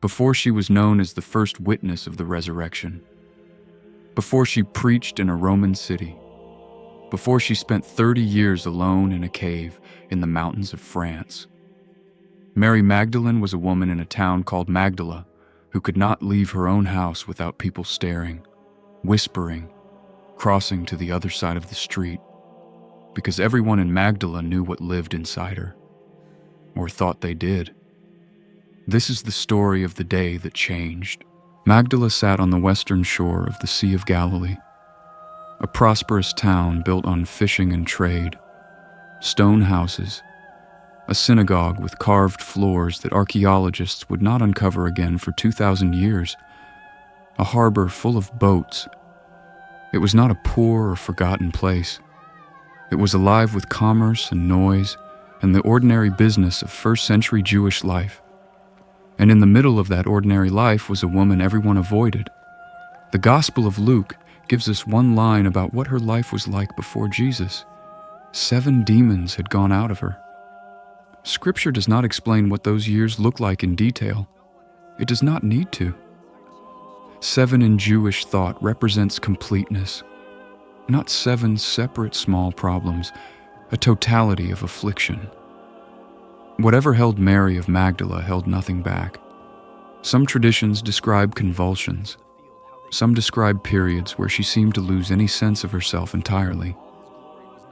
before she was known as the first witness of the resurrection, before she preached in a Roman city, before she spent 30 years alone in a cave in the mountains of France. Mary Magdalene was a woman in a town called Magdala who could not leave her own house without people staring, whispering, crossing to the other side of the street, because everyone in Magdala knew what lived inside her, or thought they did. This is the story of the day that changed. Magdala sat on the western shore of the Sea of Galilee, a prosperous town built on fishing and trade, stone houses, a synagogue with carved floors that archaeologists would not uncover again for 2,000 years, a harbor full of boats. It was not a poor or forgotten place. It was alive with commerce and noise and the ordinary business of first-century Jewish life. And in the middle of that ordinary life was a woman everyone avoided. The Gospel of Luke gives us one line about what her life was like before Jesus. 7 demons had gone out of her. Scripture does not explain what those years look like in detail. It does not need to. 7 in Jewish thought represents completeness, not 7 separate small problems, a totality of affliction. Whatever held Mary of Magdala held nothing back. Some traditions describe convulsions. Some describe periods where she seemed to lose any sense of herself entirely.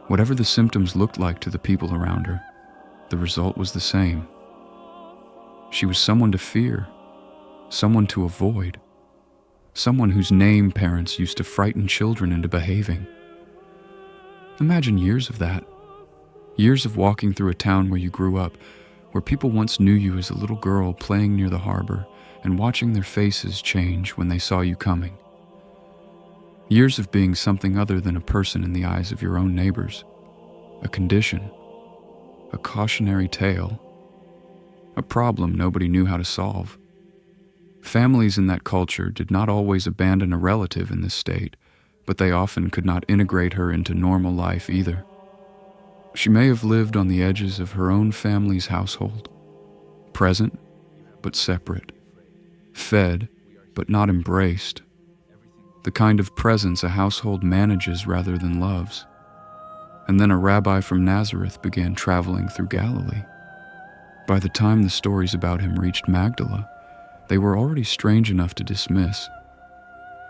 Whatever the symptoms looked like to the people around her, the result was the same. She was someone to fear, someone to avoid, someone whose name parents used to frighten children into behaving. Imagine years of that. Years of walking through a town where you grew up, where people once knew you as a little girl playing near the harbor and watching their faces change when they saw you coming. Years of being something other than a person in the eyes of your own neighbors, a condition, a cautionary tale, a problem nobody knew how to solve. Families in that culture did not always abandon a relative in this state, but they often could not integrate her into normal life either. She may have lived on the edges of her own family's household, present but separate, fed but not embraced, the kind of presence a household manages rather than loves. And then a rabbi from Nazareth began traveling through Galilee. By the time the stories about him reached Magdala, they were already strange enough to dismiss.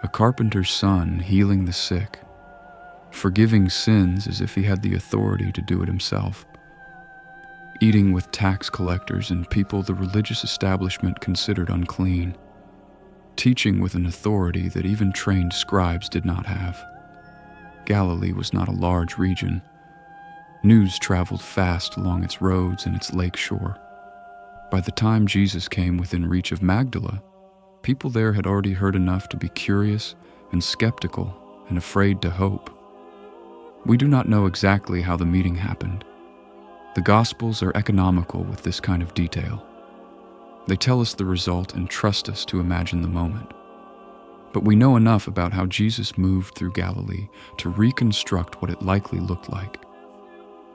A carpenter's son healing the sick, forgiving sins as if he had the authority to do it himself, eating with tax collectors and people the religious establishment considered unclean, teaching with an authority that even trained scribes did not have. Galilee was not a large region. News traveled fast along its roads and its lake shore. By the time Jesus came within reach of Magdala, people there had already heard enough to be curious and skeptical and afraid to hope. We do not know exactly how the meeting happened. The Gospels are economical with this kind of detail. They tell us the result and trust us to imagine the moment. But we know enough about how Jesus moved through Galilee to reconstruct what it likely looked like.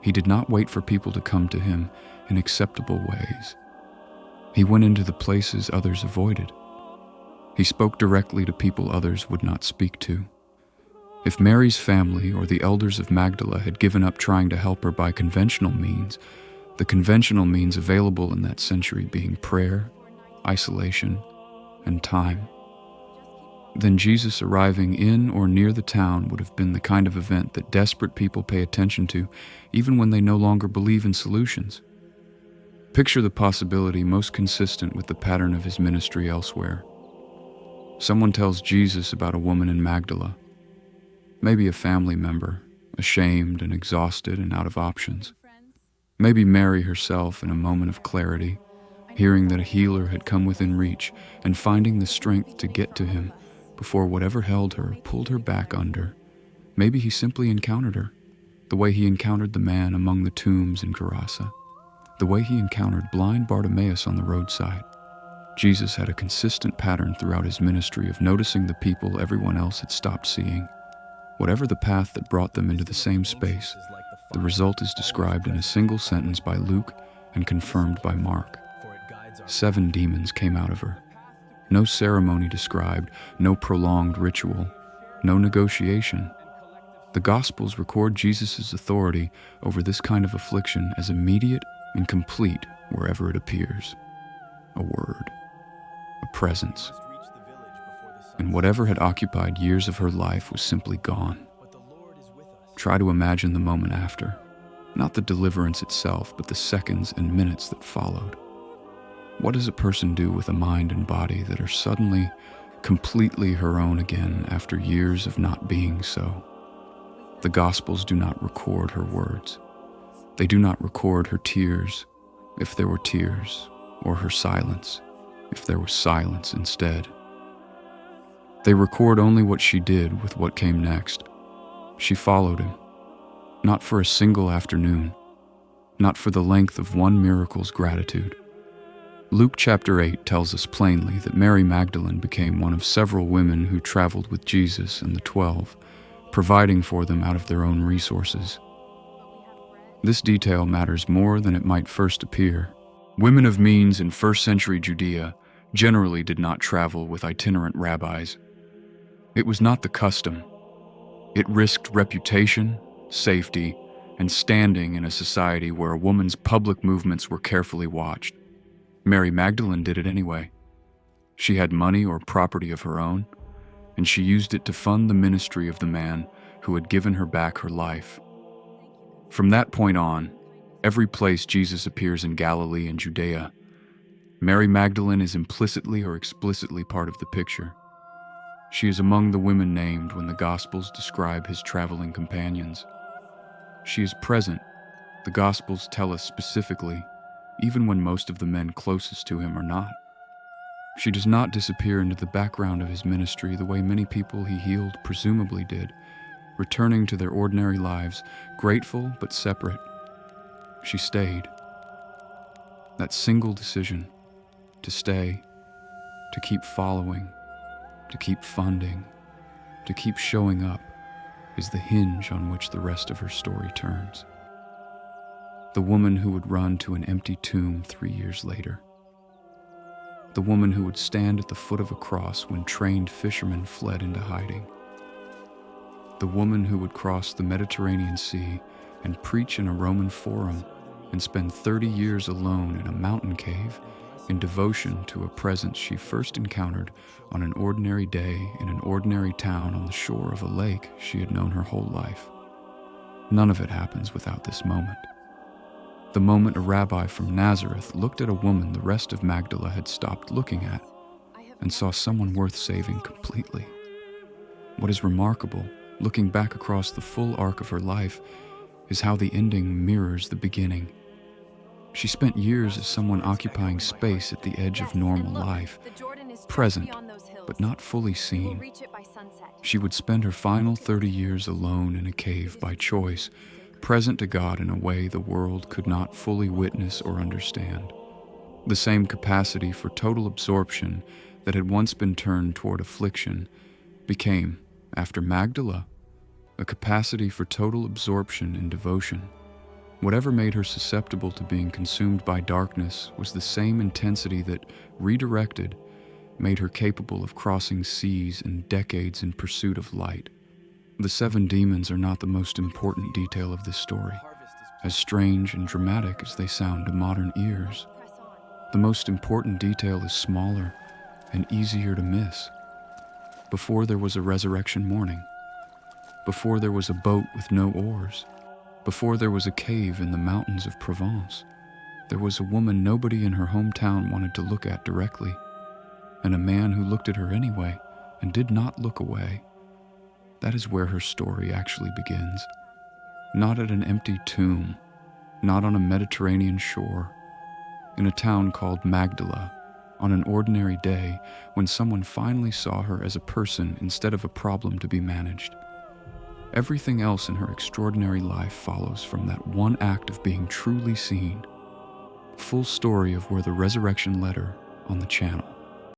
He did not wait for people to come to him in acceptable ways. He went into the places others avoided. He spoke directly to people others would not speak to. If Mary's family or the elders of Magdala had given up trying to help her by conventional means, the conventional means available in that century being prayer, isolation, and time, then Jesus arriving in or near the town would have been the kind of event that desperate people pay attention to, even when they no longer believe in solutions. Picture the possibility most consistent with the pattern of his ministry elsewhere. Someone tells Jesus about a woman in Magdala, maybe a family member, ashamed and exhausted and out of options. Maybe Mary herself in a moment of clarity, hearing that a healer had come within reach and finding the strength to get to him before whatever held her pulled her back under. Maybe he simply encountered her, the way he encountered the man among the tombs in Gerasa, the way he encountered blind Bartimaeus on the roadside. Jesus had a consistent pattern throughout his ministry of noticing the people everyone else had stopped seeing. Whatever the path that brought them into the same space, the result is described in a single sentence by Luke and confirmed by Mark. 7 demons came out of her. No ceremony described, no prolonged ritual, no negotiation. The Gospels record Jesus' authority over this kind of affliction as immediate and complete wherever it appears. A word, a presence. And whatever had occupied years of her life was simply gone. Try to imagine the moment after. Not the deliverance itself, but the seconds and minutes that followed. What does a person do with a mind and body that are suddenly, completely her own again after years of not being so? The Gospels do not record her words. They do not record her tears, if there were tears, or her silence, if there was silence instead. They record only what she did with what came next. She followed him, not for a single afternoon, not for the length of one miracle's gratitude. Luke chapter 8 tells us plainly that Mary Magdalene became one of several women who traveled with Jesus and the 12, providing for them out of their own resources. This detail matters more than it might first appear. Women of means in first-century Judea generally did not travel with itinerant rabbis. It was not the custom. It risked reputation, safety, and standing in a society where a woman's public movements were carefully watched. Mary Magdalene did it anyway. She had money or property of her own, and she used it to fund the ministry of the man who had given her back her life. From that point on, every place Jesus appears in Galilee and Judea, Mary Magdalene is implicitly or explicitly part of the picture. She is among the women named when the Gospels describe his traveling companions. She is present, the Gospels tell us specifically, even when most of the men closest to him are not. She does not disappear into the background of his ministry the way many people he healed presumably did, returning to their ordinary lives, grateful but separate. She stayed. That single decision, to stay, to keep following, to keep funding, to keep showing up, is the hinge on which the rest of her story turns. The woman who would run to an empty tomb 3 years later. The woman who would stand at the foot of a cross when trained fishermen fled into hiding. The woman who would cross the Mediterranean Sea and preach in a Roman forum and spend 30 years alone in a mountain cave in devotion to a presence she first encountered on an ordinary day in an ordinary town on the shore of a lake she had known her whole life. None of it happens without this moment. The moment a rabbi from Nazareth looked at a woman the rest of Magdala had stopped looking at and saw someone worth saving completely. What is remarkable, looking back across the full arc of her life, is how the ending mirrors the beginning. She spent years as someone occupying space at the edge of normal life, present, but not fully seen. She would spend her final 30 years alone in a cave by choice, present to God in a way the world could not fully witness or understand. The same capacity for total absorption that had once been turned toward affliction became, after Magdala, a capacity for total absorption in devotion. Whatever made her susceptible to being consumed by darkness was the same intensity that, redirected, made her capable of crossing seas and decades in pursuit of light. The 7 demons are not the most important detail of this story, as strange and dramatic as they sound to modern ears. The most important detail is smaller and easier to miss. Before there was a resurrection morning, before there was a boat with no oars, before there was a cave in the mountains of Provence, there was a woman nobody in her hometown wanted to look at directly, and a man who looked at her anyway and did not look away. That is where her story actually begins. Not at an empty tomb, not on a Mediterranean shore, in a town called Magdala, on an ordinary day when someone finally saw her as a person instead of a problem to be managed. Everything else in her extraordinary life follows from that one act of being truly seen. Full story of where the resurrection led her on the channel.